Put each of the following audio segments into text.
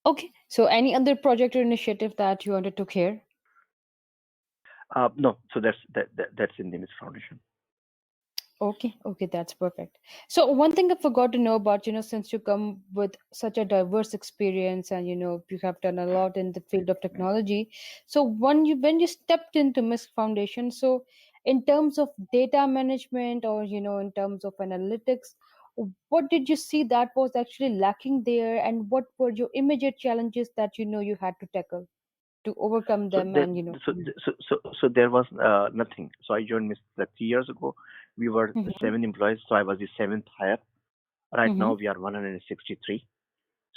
Okay. So any other project or initiative that you undertook here? No, so that's in the Miss Foundation. Okay, okay, that's perfect. So one thing I forgot to know about, since you come with such a diverse experience and you have done a lot in the field of technology. So when you stepped into Misk Foundation, so in terms of data management or in terms of analytics, what did you see that was actually lacking there, and what were your immediate challenges that you had to tackle to overcome So them there, and so there was nothing. So I joined Miss like 3 years ago. We were Mm-hmm, 7 employees, so I was the seventh hire. Right mm-hmm. now we are 163.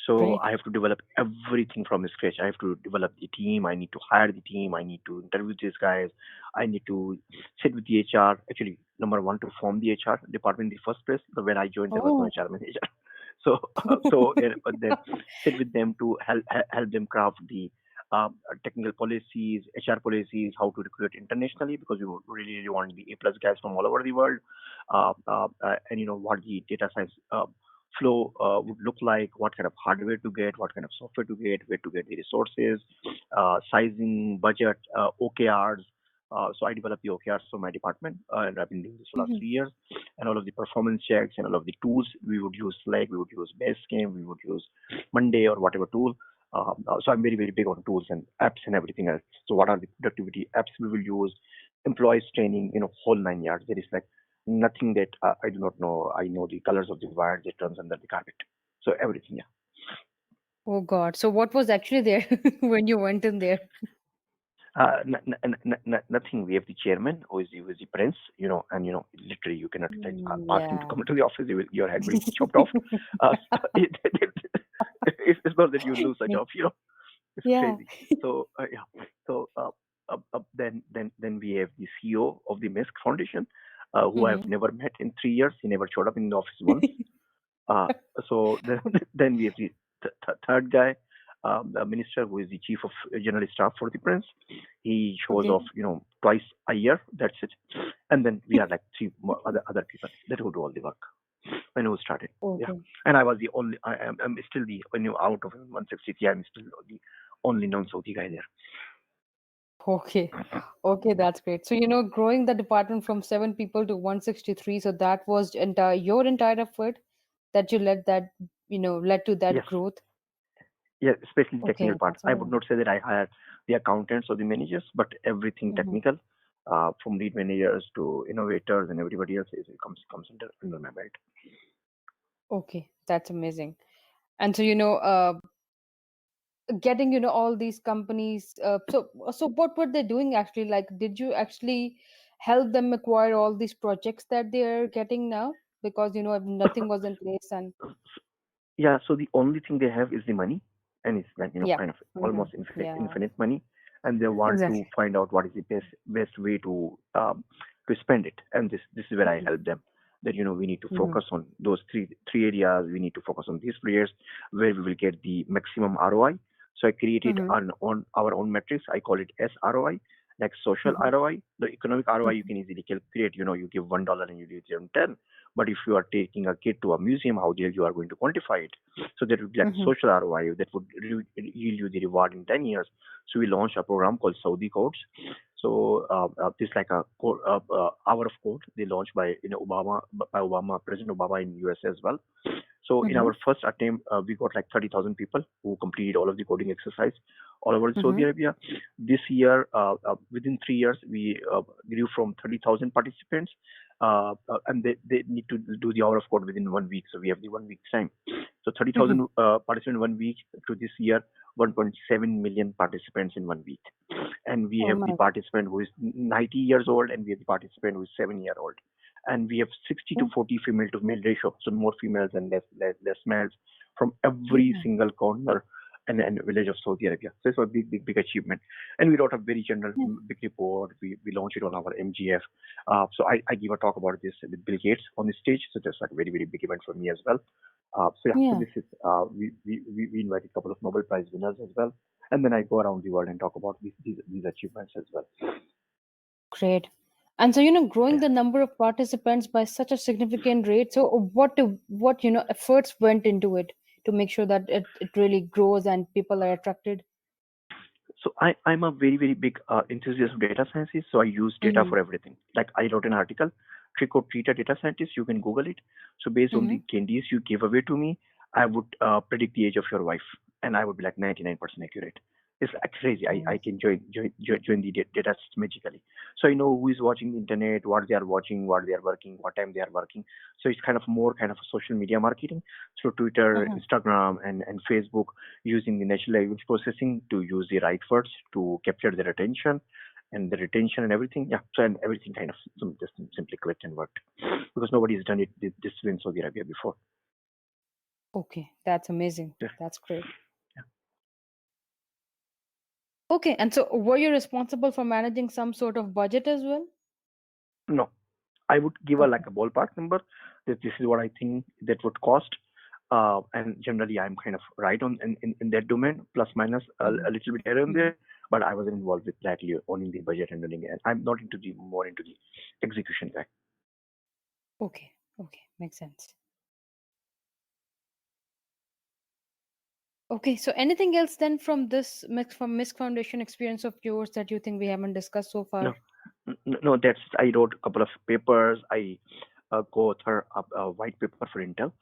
So Great. I have to develop everything from scratch. I have to develop the team. I need to hire the team. I need to interview these guys. I need to sit with the HR. Actually, number one, to form the HR department in the first place. But when I joined, there was no Oh. HR manager. So, but then sit with them to help them craft the technical policies, HR policies, how to recruit internationally because we really want the A plus guys from all over the world, and what the data science flow would look like, what kind of hardware to get, what kind of software to get, where to get the resources, sizing, budget, OKRs. So I developed the OKRs for my department, and I've been doing this for the last 3 years. And all of the performance checks and all of the tools we would use, Slack, we would use Basecamp, we would use Monday or whatever tool. So I'm very big on tools and apps and everything else. So what are the productivity apps we will use? Employees training, whole 9 yards. There is like nothing that I do not know. I know the colors of the wire that runs under the carpet. So everything, yeah. Oh God. So what was actually there when you went in there? Nothing. We have the chairman who is the prince, and literally you cannot like ask him to Yeah. come into the office. Your head will be chopped off. It's not that you lose a job, It's Yeah. crazy. So yeah. So then we have the CEO of the Misk Foundation, who I've Hmm. never met in 3 years. He never showed up in the office once. Uh, so then, then we have the third guy, the minister who is the chief of general staff for the prince. He shows Okay. off, twice a year. That's it. And then we are like three more other people that who do all the work. When who started, yeah. Okay. And I was the only. I'm still the out of 163. I'm still the only non-Saudi guy there. Okay. Okay, that's great. So, growing the department from 7 people to 163, so that was your entire effort that you led to that Yes. growth. Yeah, especially the Okay, technical part. that's I would amazing. not say that I hired the accountants or the managers, but everything Hmm. technical, from lead managers to innovators and everybody else comes under my belt. Okay, that's amazing. And so, getting all these companies so what were they doing actually, like did you actually help them acquire all these projects that they're getting now, because nothing was in place and Yeah, so the only thing they have is the money, and it's like yeah. kind of Hmm. almost infinite Yeah, infinite money, and they want to exactly. find out what is the best way to spend it, and this is where I Hmm. help them. That we need to Hmm. focus on those three areas. We need to focus on these players where we will get the maximum ROI. So I created Hmm. on our own metrics. I call it SROI, like social Hmm. ROI. The economic ROI you Hmm. can easily calculate. You give $1 and you give them 10. But if you are taking a kid to a museum, how there you are going to quantify it? So that would be like Hmm. social ROI that would yield you the reward in 10 years. So we launched a program called Saudi Codes. So this like a hour of code they launched by President Obama in USA as well. So in Hmm. our first attempt, we got like 30,000 people who completed all of the coding exercise all over Saudi Hmm. Arabia. This year, within 3 years, we grew from 30,000 participants, and they need to do the hour of code within 1 week. So we have the 1 week time. So Hmm. 30,000 participants in 1 week to this year, 1.7 million participants in 1 week. And we Oh have the my participant who is 90 years old, and we have the participant who is 7 year old. And we have 60 to God. 40 female to male ratio, so more females and less males from every Yeah. single corner and village of Saudi Arabia. So it's a big achievement. And we wrote a very general Yeah. big report. We launched it on our MGF. So I give a talk about this with Bill Gates on the stage. So that's like a very big event for me as well. So yeah, so Yeah. this is we invited a couple of Nobel Prize winners as well, and then I go around the world and talk about these achievements as well. Great. And so, growing Yeah. the number of participants by such a significant rate. So, what efforts went into it to make sure that it really grows and people are attracted? So I'm a very, very big enthusiast of data sciences. So I use data Mm-hmm. for everything. Like I wrote an article, Trick or Treat a Data Scientist. You can Google it. So based on Mm-hmm. the candies you gave away to me, I would predict the age of your wife, and I would be like 99% accurate. It's like crazy. I Oh, can join the data sets magically. So I know who is watching the internet, what they are watching, what they are working, what time they are working. So it's kind of more kind of a social media marketing through Twitter, uh-huh. Instagram, and Facebook, using the natural language processing to use the right words to capture their attention and the retention and everything. Yeah, so and everything kind of just simply clicked and worked because nobody has done it this way in Saudi Arabia before. Okay, that's amazing. Yeah, That's great. yeah. Okay, and so were you responsible for managing some sort of budget as well? No, I would give a Okay. like a ballpark number that this is what I think that would cost. And generally, I'm kind of right on in that domain, plus minus Mm-hmm. a little bit here and Mm-hmm. there. But I wasn't involved with that, owning the budget and running it. I'm not into the more into the execution guy. Okay. Okay, makes sense. Okay, so anything else then from this Misc Foundation experience of yours that you think we haven't discussed so No, far? no, that's I wrote a couple of papers. I co-author a white paper for Intel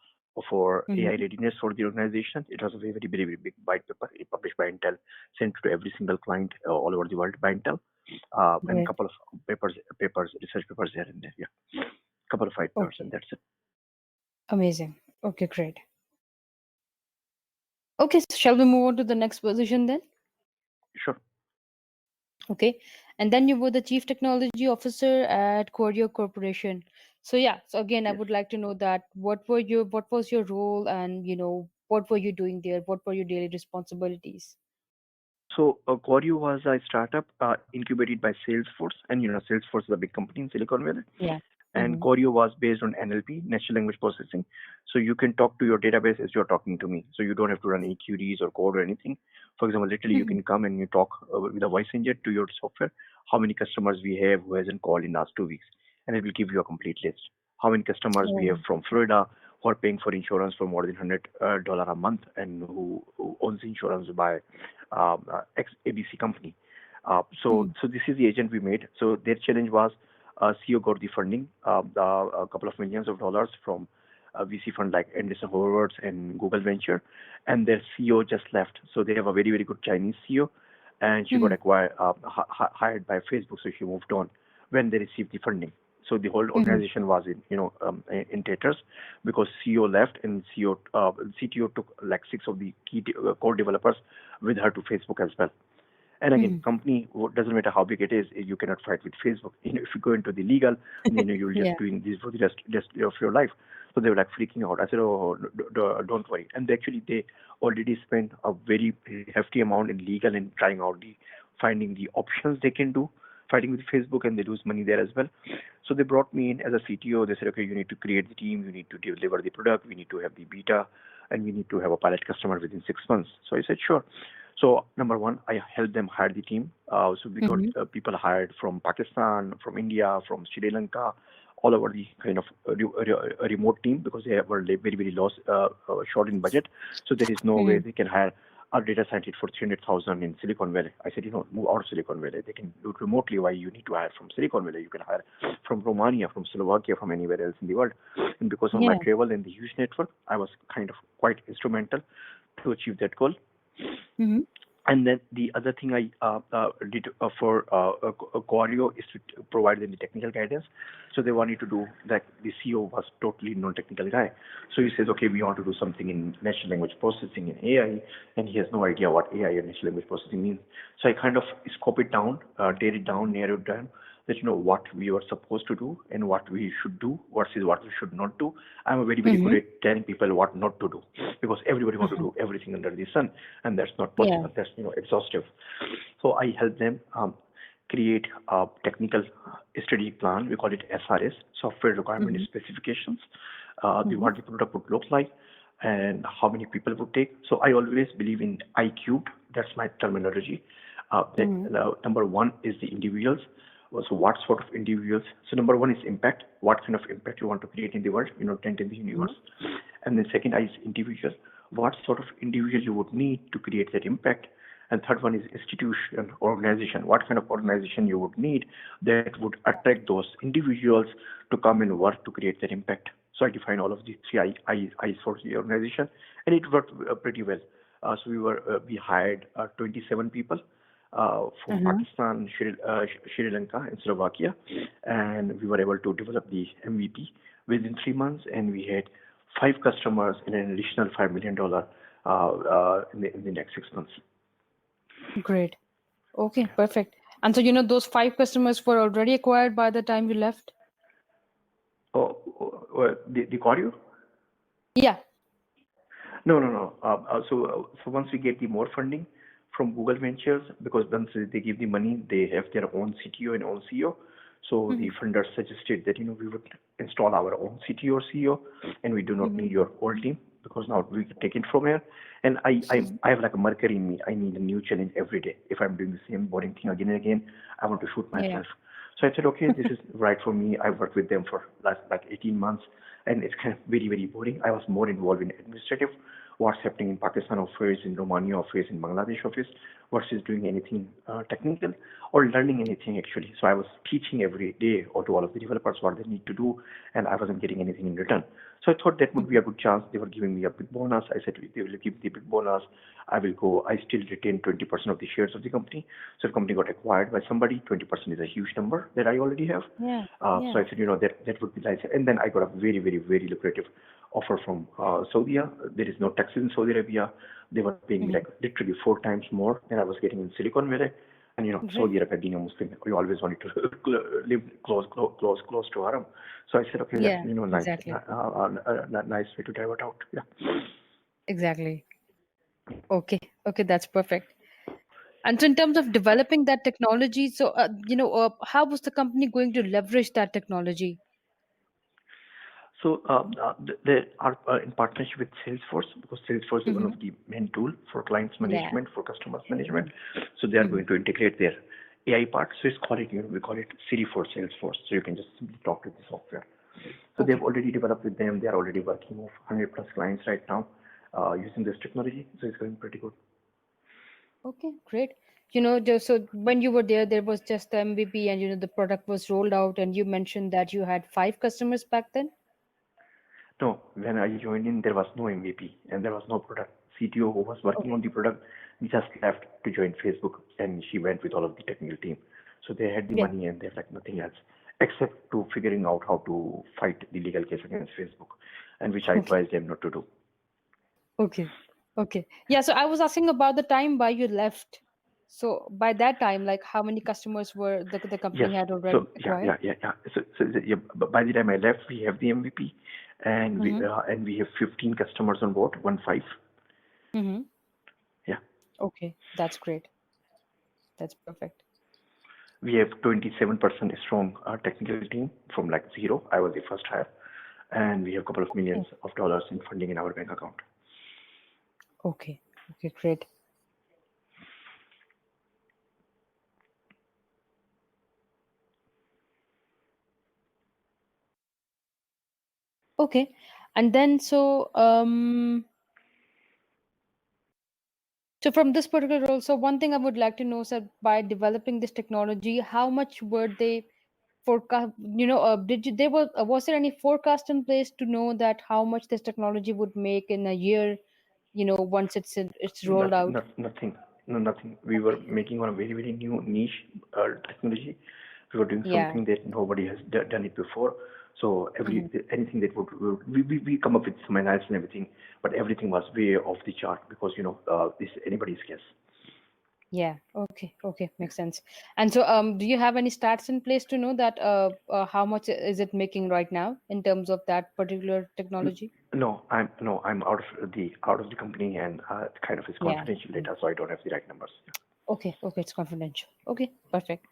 for AI Mm-hmm. readiness for the organization. It was a very, very, very big white paper. It published by Intel, sent to every single client all over the world by Intel, and a Great. couple of research papers here and there. Yeah, couple of white papers, Okay, and that's it. amazing. Okay, great. Okay, so shall we move on to the next position then? Sure. Okay, and then you were the Chief Technology Officer at Corio Corporation. So yeah, so again, I Yes. would like to know that what was your role, and what were you doing there? What were your daily responsibilities? So Choreo was a startup incubated by Salesforce, and Salesforce is a big company in Silicon Valley. Yeah. And Mm-hmm. Choreo was based on NLP, natural language processing. So you can talk to your database as you're talking to me. So you don't have to run any queries or code or anything. For example, literally you Mm-hmm. can come and you talk with a voice engine to your software. How many customers we have who hasn't called in last 2 weeks, and it will give you a complete list. How many customers we have Oh. from Florida who are paying for insurance for more than $100 a month and who owns insurance by ex ABC company. Mm-hmm. So this is the agent we made. So their challenge was CEO got the funding, a couple of millions of dollars from a VC fund like Anderson Horowitz and Google Venture, and their CEO just left. So they have a very, very good Chinese CEO, and she got Mm-hmm. acquired, hired by Facebook. So she moved on when they received the funding. So the whole Mm-hmm. organization was in tatters because CEO left and CTO took like six of the key core developers with her to Facebook as well. And again, Mm-hmm. company doesn't matter how big it is, you cannot fight with Facebook. If you go into the legal, then you'll just Yeah. doing this for the rest of your life. So they were like freaking out. I said, oh, don't worry. And they already spent a very hefty amount in legal and trying out the finding the options they can do fighting with Facebook, and they lose money there as well. So they brought me in as a CTO. They said, okay, you need to create the team, you need to deliver the product, we need to have the beta, and we need to have a pilot customer within 6 months. So I said, sure. So number one, I helped them hire the team. So we got Mm-hmm. people hired from Pakistan, from India, from Sri Lanka, all over the kind of remote team because they were very, very short in budget. So there is no way Mm-hmm. they can hire a data scientist for 300,000 in Silicon Valley. I said, move out of Silicon Valley. They can do it remotely. Why you need to hire from Silicon Valley? You can hire from Romania, from Slovakia, from anywhere else in the world. And because of my Yeah. travel and the huge network, I was kind of quite instrumental to achieve that goal. Mm-hmm. And then the other thing I did for Choreo is to provide them the technical guidance. So they wanted to do that. The CEO was totally non-technical guy. So he says, okay, we want to do something in natural language processing in AI, and he has no idea what AI and natural language processing means. So I kind of scope it down, tear it down, narrow it down, that what we are supposed to do and what we should do versus what we should not do. I'm a very, very good Mm-hmm. at telling people what not to do because everybody wants to Uh-huh. do everything under the sun, and that's not Yeah. possible. That's exhaustive. So I help them create a technical strategic plan. We call it SRS, Software Requirement Mm-hmm. Specifications. Mm-hmm. What the product would look like and how many people would take. So I always believe in I cubed. That's my terminology. Mm-hmm. Number one is the individuals. So what sort of individuals? So number one is impact. What kind of impact you want to create in the world? Tent in the universe. And then second is individual. what sort of individual you would need to create that impact. And third one is institution, organization. What kind of organization you would need that would attract those individuals to come and work to create that impact. So I define all of these three I's for the organization, and it worked pretty well. We hired 27 people from Mm-hmm. Pakistan, Sri Lanka, and Slovakia, and we were able to develop the MVP within 3 months, and we had five customers and an additional $5 million in the next 6 months. Great. Okay, Yeah. perfect. And so, those five customers were already acquired by the time you left? The choreo? Yeah. No, no, no. So once we get the more funding from Google Ventures, because once they give the money, they have their own CTO and own CEO. So the Mm-hmm. funders suggested that we would install our own CTO or CEO, and we do not Mm-hmm. need your whole team because now we can take it from here. And I have like a mercury in me. I need a new challenge every day. If I'm doing the same boring thing again and again, I want to shoot Yeah. myself. So I said, okay, this is right for me. I worked with them for last like 18 months, and it's kind of very, very boring. I was more involved in administrative, what's happening in Pakistan office, in Romania office, in Bangladesh office, versus doing anything technical or learning anything actually. So I was teaching every day or to all of the developers what they need to do, and I wasn't getting anything in return. So I thought that would be Mm-hmm. a good chance. They were giving me a big bonus. I said they will give the big bonus. I will go. I still retain 20% of the shares of the company. So if the company got acquired by somebody, 20% is a huge number that I already have. Yeah. So Yeah. I said, that would be nice. And then I got a very, very, very lucrative offer from Saudi. There is no taxes in Saudi Arabia. They were paying me like Mm-hmm. literally four times more than I was getting in Silicon Valley. And Saudi Great. Arabia being a Muslim, we always wanted to live close to Haram. So I said, okay, that's Yeah, exactly. nice way to divert out. Yeah. Exactly. Okay. Okay, that's perfect. And so, in terms of developing that technology, so, how was the company going to leverage that technology? So they are in partnership with Salesforce because Salesforce is one of Mm-hmm. the main tool for clients Yeah. management, for customers management. So they are Mm-hmm. going to integrate their AI part. So it's called it, we call it Siri for Salesforce. So you can just simply talk to the software. So they've Okay. already developed with them. They are already working with 100 plus clients right now using this technology. So it's going pretty good. Okay, great. Just so when you were there, there was just the MVP and the product was rolled out, and you mentioned that you had five customers back then. No, when I joined in, there was no MVP and there was no product. CTO who was working Okay. on the product just left to join Facebook, and she went with all of the technical team. So they had the Yeah. money and they had like nothing else except to figuring out how to fight the legal case against Facebook, and which I Okay. advised them not to do. Okay. Okay. Yeah. So I was asking about the time why you left. So by that time, like how many customers were the Yes. company had already So yeah, acquired? yeah, yeah, yeah. Yeah, by the time I left, we have the MVP, Mm-hmm. and we have 15 customers on board, 1 5. Mm-hmm. Yeah. Okay. That's great. That's perfect. We have 27% strong technical team from like zero. I was the first hire, and we have a couple of millions Okay. of dollars in funding in our bank account. Okay. Okay. Great. Okay. And then so from this particular role, so one thing I would like to know is that by developing this technology, how much were they forecast? Did you, there was there any forecast in place to know that how much this technology would make in a year? Once it's rolled Nothing, out. nothing, no, nothing. We were Okay. making on a very, very new niche technology. We were doing Yeah. something that nobody has done it before. So Hmm. anything that we come up with some analysis and everything, but everything was way off the chart because this anybody's guess. Yeah. Okay. Okay. Makes sense. And so, do you have any stats in place to know that how much is it making right now in terms of that particular technology? No, I'm out of the company, and kind of is Yeah. confidential Mm. data, so I don't have the right numbers. Yeah. Okay. Okay. It's confidential. Okay. Perfect.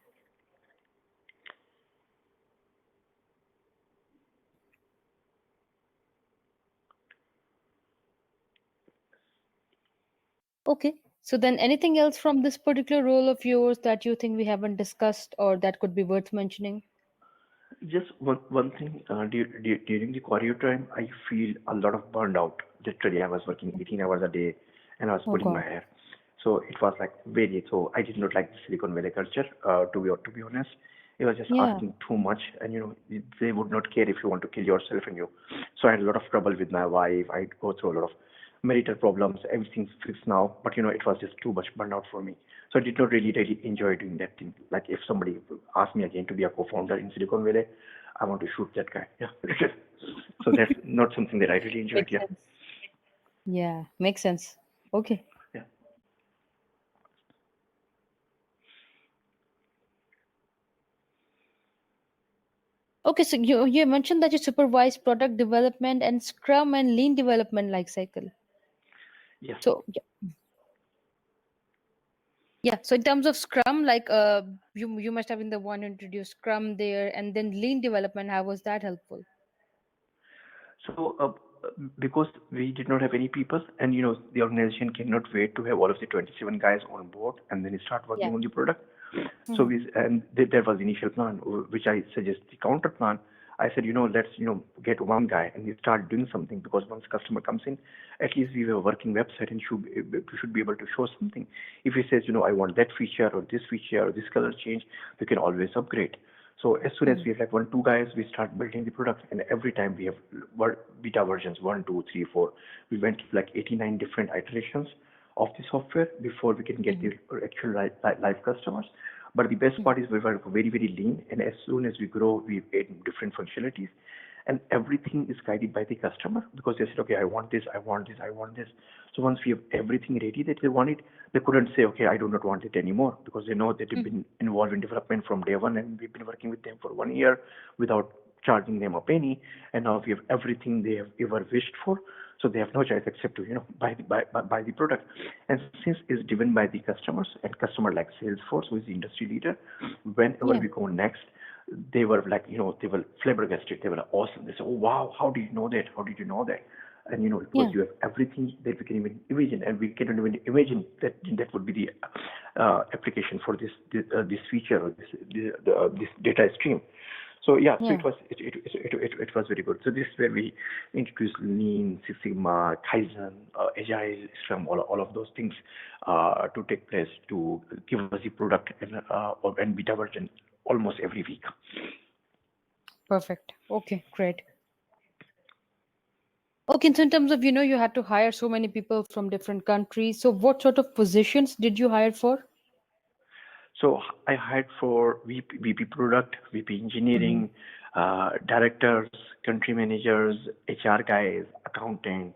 Okay. So then, anything else from this particular role of yours that you think we haven't discussed or that could be worth mentioning? Just one thing, during the career time, I feel a lot of burned out. literally I was working 18 hours a day, and I was Oh pulling my God. hair. So it was like very. So I did not like the Silicon Valley culture. To be honest, it was just Yeah. asking too much, and they would not care if you want to kill yourself and you. So I had a lot of trouble with my wife. I'd go through a lot of marital problems. Everything's fixed now, but it was just too much burnout for me. So I did not really enjoy doing that thing. Like if somebody asked me again to be a co-founder in Silicon Valley, I want to shoot that guy. Yeah. So that's not something that I really enjoyed. Makes Yeah. sense. Yeah, makes sense. Okay. Yeah. Okay, so you mentioned that you supervise product development and Scrum and Lean development life cycle. Yes. So yeah, so in terms of Scrum, like you must have been the one who introduced Scrum there, and then Lean development. How was that helpful? So, because we did not have any people, and the organization cannot wait to have all of the 27 guys on board and then start working Yeah. on the product. So Hmm. there was the initial plan, which I suggest the counter plan. I said, let's get one guy and we start doing something, because once customer comes in, at least we have a working website and should be able to show something. If he says, I want that feature or this feature or this color change, we can always upgrade. So as soon as Hmm. we have like one, two guys, we start building the product, and every time we have beta versions, one, two, three, four. We went to like 89 different iterations of the software before we can get Hmm. the actual live customers. But the best Hmm. part is we were very, very lean, and as soon as we grow, we add different functionalities, and everything is guided by the customer, because they said, okay, I want this, I want this, I want this. So once we have everything ready that they wanted, they couldn't say, okay, I do not want it anymore, because they know that they've Hmm. been involved in development from day one, and we've been working with them for 1 year without charging them a penny, and now we have everything they have ever wished for. So they have no choice except to buy the product. And since it's driven by the customers, and customer like Salesforce, who is the industry leader, whenever Yeah. we go next, they were like, they were flabbergasted. They were like, awesome. They said, oh wow, how do you know that? How did you know that? And because Yeah. you have everything that we can even imagine, and we cannot even imagine that would be the application for this feature, or this data stream. So yeah, so Yeah. it was very good. So this is where we introduced Lean, Six Sigma, Kaizen, Agile, Scrum, all of those things to take place to give us the product and beta version almost every week. Perfect. Okay, great. Okay, so in terms of, you had to hire so many people from different countries. So what sort of positions did you hire for? So I hired for VP product, VP Hmm. engineering, directors, country managers, HR guys, accountant,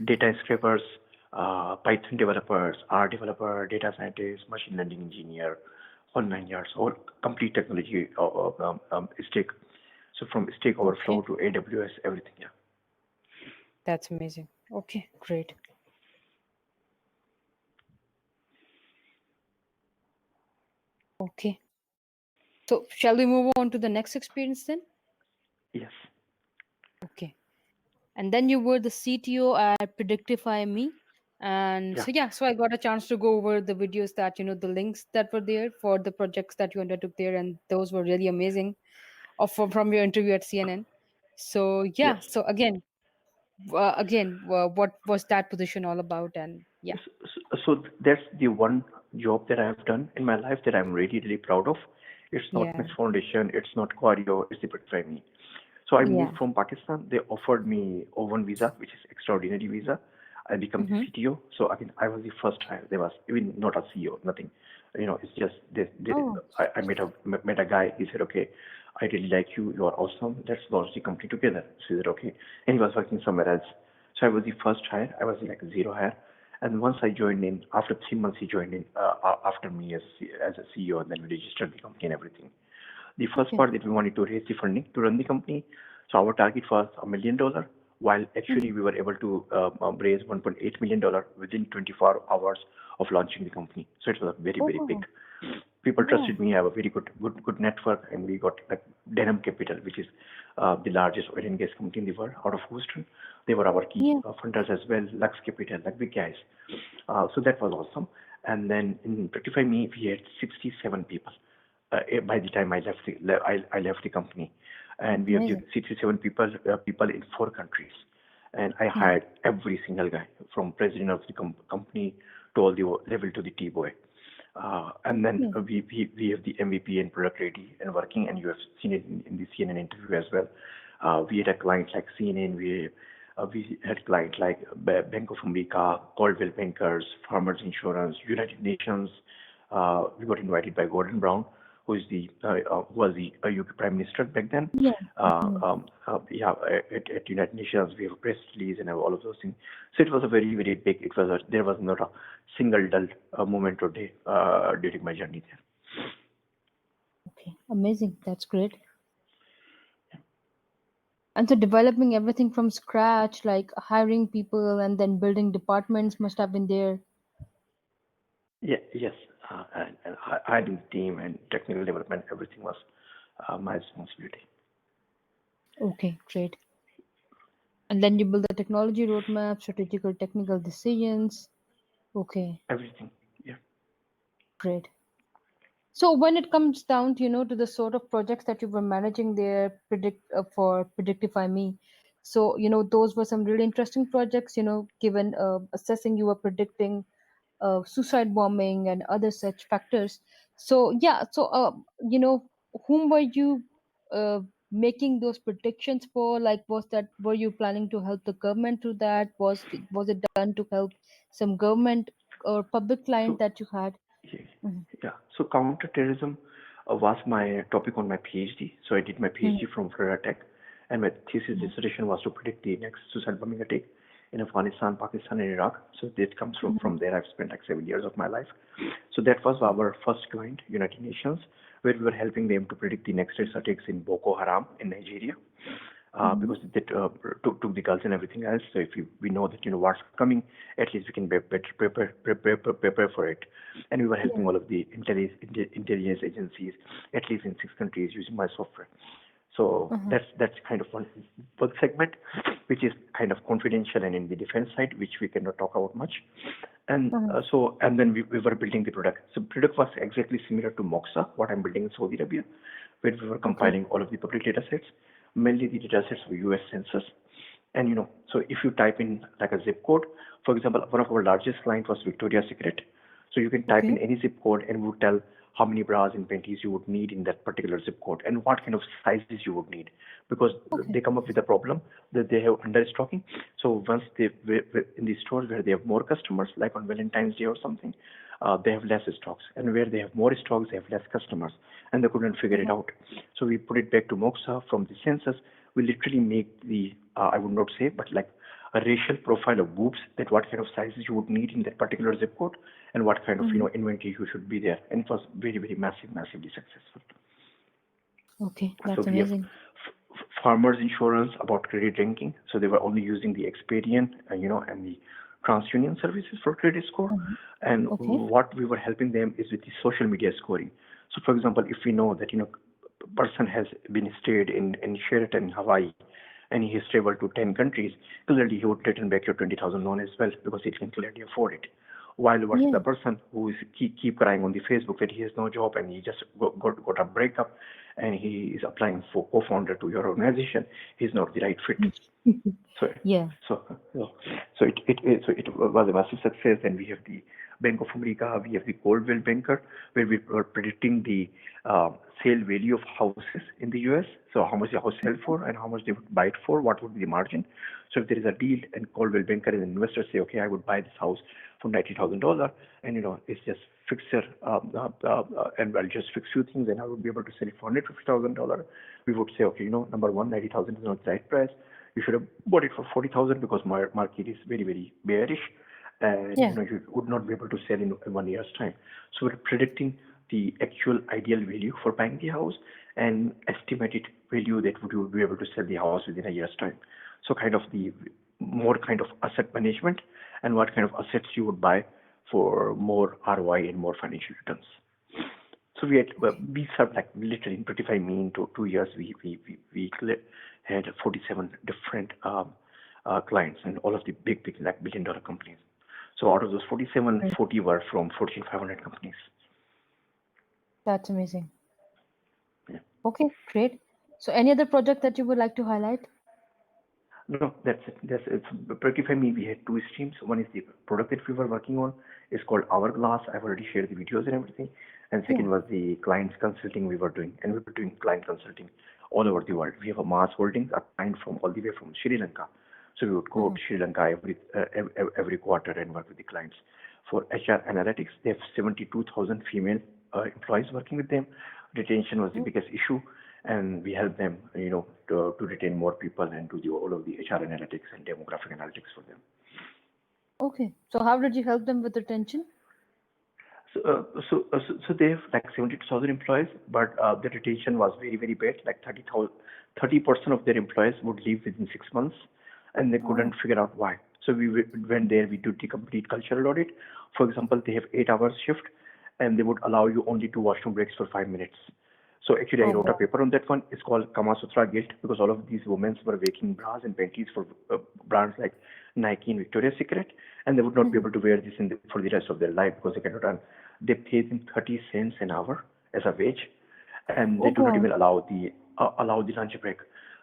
data scrapers, Python developers, R developer, data scientist, machine learning engineer, all 9 years, all complete technology stack. So from Stack Overflow Okay, to AWS, everything. Yeah. that's amazing. Okay, great. Okay. So shall we move on to the next experience then? Yes. Okay. And then you were the CTO at Predictify Me. And Yeah. so yeah, so I got a chance to go over the videos that, the links that were there for the projects that you undertook there, and those were really amazing from your interview at CNN. So Yes. yeah, so what was that position all about? And yeah. So that's the one job that I have done in my life that I'm really, really proud of. It's not Yeah. Max Foundation, it's not Quadio, it's the Protect Me. So I moved Yeah. from Pakistan. They offered me O1 visa, which is extraordinary visa. I become the Mm-hmm. CTO. So again, I was the first hire. There was even not a CEO, nothing. It's just Oh. I met a guy. He said, okay, I really like you. You are awesome. Let's launch the company together. So he said, okay. And he was working somewhere else. So I was the first hire. I was like zero hire. And once I joined in, after 3 months, he joined in after me as a CEO, and then we registered the company and everything. The first Okay. part that we wanted to raise the funding to run the company. So our target was $1 million, while Mhm. actually we were able to raise $1.8 million within 24 hours of launching the company. So it was a very, very big. Oh. People Oh. trusted me. I have a very good network, and we got like Denham Capital, which is the largest oil and gas company in the world, out of Houston. They were our key Yeah. funders as well. Lux Capital, like big guys. So that was awesome. And then in Rectify Me, we had 67 people by the time I left the company, and we have Amazing. 67 people in 4 countries. and I Mhm. hired every single guy from president of the company to all the level to the T boy. And then Okay. we have the MVP and product ready and working, and you have seen it in the CNN interview as well. We had a client like CNN, we had clients like Bank of America, Coldwell Bankers, Farmers Insurance, United Nations. We got invited by Gordon Brown, who was the UK Prime Minister back then. Yeah. Mhm. Yeah, at United Nations we have a press release and have all of those things. So it was a very very big. There was not a single dull moment or day during my journey there. Okay. Amazing. That's great. And so developing everything from scratch, like hiring people and then building departments must have been there. Yeah, yes, and hiring the team and technical development, everything was my responsibility. Okay, great. And then you build the technology roadmap, strategical technical decisions. Okay, Everything. Yeah. great. So when it comes down to, to the sort of projects that you were managing there, for Predictify Me, so, those were some really interesting projects, given assessing you were predicting suicide bombing and other such factors. So yeah, so whom were you uh, making those predictions for? Like, were you planning to help the government through that? Was it done to help some government or public client So that you had? yeah, Mhm. yeah. So counterterrorism was my topic on my PhD. So I did my Mhm. PhD from Florida Tech, and my thesis Mhm. dissertation was to predict the next suicide bombing attack in Afghanistan, Pakistan, and Iraq. So that comes from Mhm. there. I've spent like 7 years of my life. So that was our first client, United Nations, where we were helping them to predict the next terrorist attacks in Boko Haram in Nigeria. Mhm. Because that took the girls and everything else. So if we know that what's coming, at least we can be better prepare for it. And we were helping Yeah. all of the intelligence agencies, at least in 6 countries, using my software. So Uh-huh. that's kind of one segment, which is kind of confidential and in the defense side, which we cannot talk about much. And Uh-huh. and then we were building the product. So product was exactly similar to Moxa, what I'm building in Saudi Arabia, where we were Okay. compiling all of the public data sets, mainly the data sets for US census. And so if you type in like a zip code, for example, one of our largest client was Victoria's Secret. So you can type Okay. in any zip code and it would tell how many bras and panties you would need in that particular zip code and what kind of sizes you would need, because Okay. they come up with a problem that they have understocking. So once in the stores where they have more customers, like on Valentine's Day or something, they have less stocks, and where they have more stocks, they have less customers, and they couldn't figure it Uh-huh. out. So we put it back to Moxa from the census. We literally make the I would not say, but like a racial profile of boobs, that what kind of sizes you would need in that particular zip code and what kind of Mhm. inventory you should be there. And it was very very massively successful. Okay, So that's we have amazing. farmers insurance about credit ranking. So they were only using the Experian, and the TransUnion services for credit score. Mhm. And Okay. what we were helping them is with the social media scoring. So for example, if we know that person has been stayed in Sheraton, Hawaii, and he has traveled to 10 countries, clearly he would return back your 20,000 loan as well because he can clearly afford it. While versus Yeah. the person who is keep crying on the Facebook that he has no job and he just got a breakup and he is applying for co-founder to your organization, he's not the right fit. So, Yeah. so it was a massive success. And we have the Bank of America, we have the Coldwell Banker, where we were predicting the sale value of houses in the US. So how much the house sell for and how much they would buy it for, what would be the margin. So if there is a deal and Coldwell Banker and investors say, okay, I would buy this house for $90,000, and it's just fixer, and I'll just fix few things, and I would be able to sell it for $150,000. We would say, okay, number one, 90,000 is not the right price. You should have bought it for 40,000 because my market is very very bearish, and Yeah. you would not be able to sell in 1 year's time. So we're predicting the actual ideal value for buying the house and estimated value that would you be able to sell the house within a year's time. So kind of the more kind of asset management and what kind of assets you would buy for more ROI and more financial returns. So we served like literally in 25 mean to 2 years we had 47 different clients and all of the big like billion-dollar companies. So out of those 47, Right. 40 were from Fortune 500 companies. That's amazing. Yeah. Okay, great. So any other project that you would like to highlight? No, that's it. That's it's Pertify me. We had two streams. One is the product that we were working on. It's called Hourglass. I've already shared the videos and everything. And Yeah. second was the clients consulting we were doing, and we were doing client consulting all over the world. We have a mass holdings, a client from all the way from Sri Lanka. So we would go to Uh-huh. Sri Lanka every quarter and work with the clients. For HR analytics, they have 72,000 female employees working with them. Retention was the Oh, biggest issue, and we help them, to retain more people and do all of the HR analytics and demographic analytics for them. okay. So how did you help them with retention? So they have like 72,000 employees, but the retention was very, very bad. Like 30% of their employees would leave within 6 months, and they couldn't Oh, figure out why. So went there, we did the complete cultural audit. For example, they have 8 hours shift, and they would allow you only two washroom breaks for 5 minutes. So actually, I oh wrote a wow. paper on that one. It's called Kama Sutra Guilt because all of these women were making bras and panties for brands like Nike and Victoria's Secret, and they would not be Mhm. able to wear this for the rest of their life because they cannot earn. They pay them 30 cents an hour as a wage, and they Oh do not God. even allow the lunch break.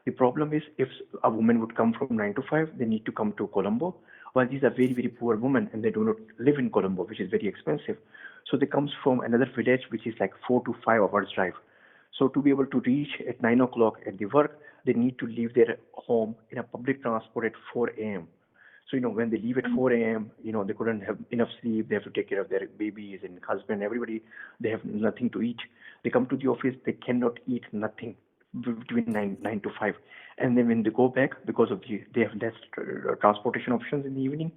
The problem is if a woman would come from 9 to 5, they need to come to Colombo. While these are very, very poor women and they do not live in Colombo, which is very expensive. So they comes from another village which is like 4 to 5 hours drive. So to be able to reach at 9 o'clock at the work, they need to leave their home in a public transport at 4 a.m. So, when they leave at Mhm. 4 a.m., they couldn't have enough sleep. They have to take care of their babies and husband, everybody. They have nothing to eat. They come to the office, they cannot eat nothing between 9 to 5. And then when they go back, because they have less transportation options in the evening,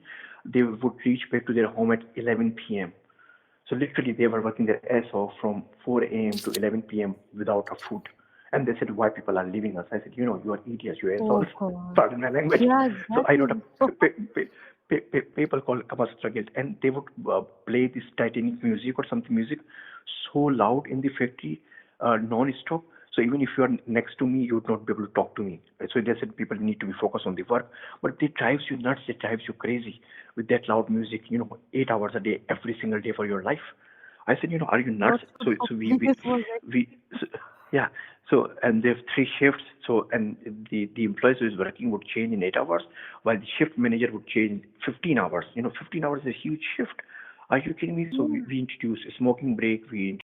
they would reach back to their home at 11 p.m. So literally, they were working their ass off from 4 a.m. to 11 p.m. without a food. And they said, why people are leaving us? I said, you are idiots, you assholes. Oh God. Pardon my language. Yeah, So I wrote exactly. a paper called Kamasutra Guild, and they would play this Titanic music or something music so loud in the factory, non-stop. So even if you are next to me, you would not be able to talk to me. So they said people need to be focused on the work, but it drives you nuts. It drives you crazy with that loud music. 8 hours a day, every single day for your life. I said, are you nuts? What's So this was like? we so, yeah. So and they have three shifts. So and the employees who is working would change in 8 hours, while the shift manager would change 15 hours. 15 hours is a huge shift. Are you kidding me? So we Yeah. introduced a smoking break. We